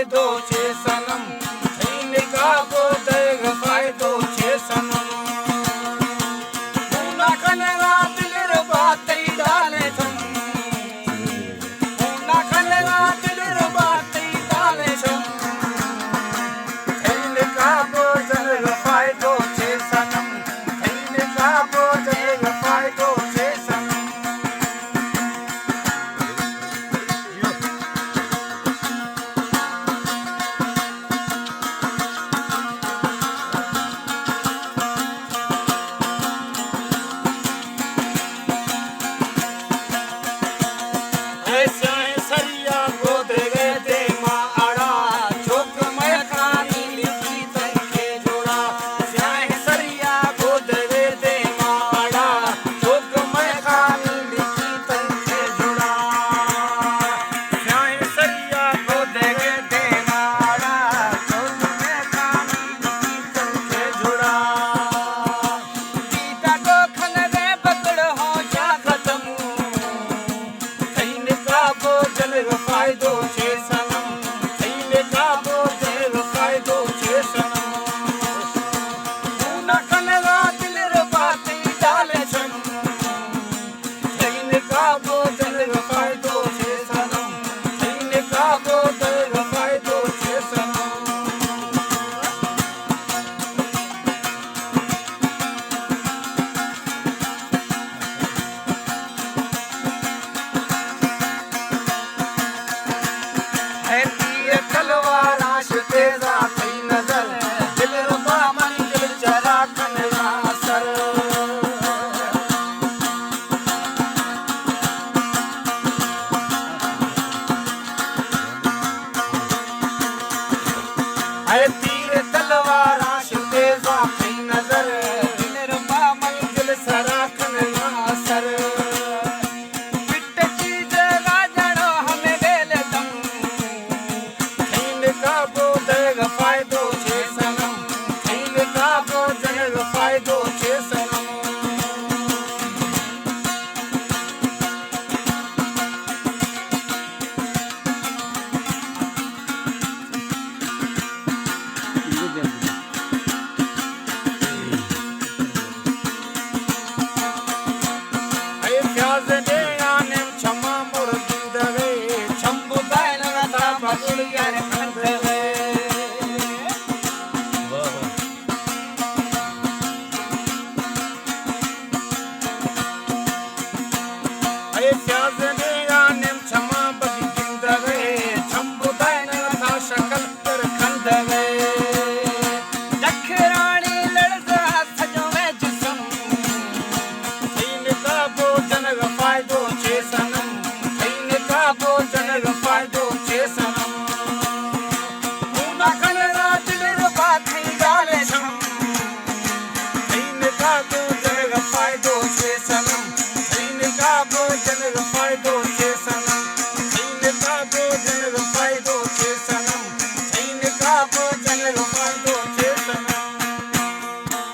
फायदो छे सनम थईने काबो दग फायदो छे सनम मुना कनरा दिल रो बातई डाले छम मुना कनरा दिल रो बातई डाले छम थईने काबो दग फायदो छे सनम थईने काबो दग फायदो छे सनम फायदो छे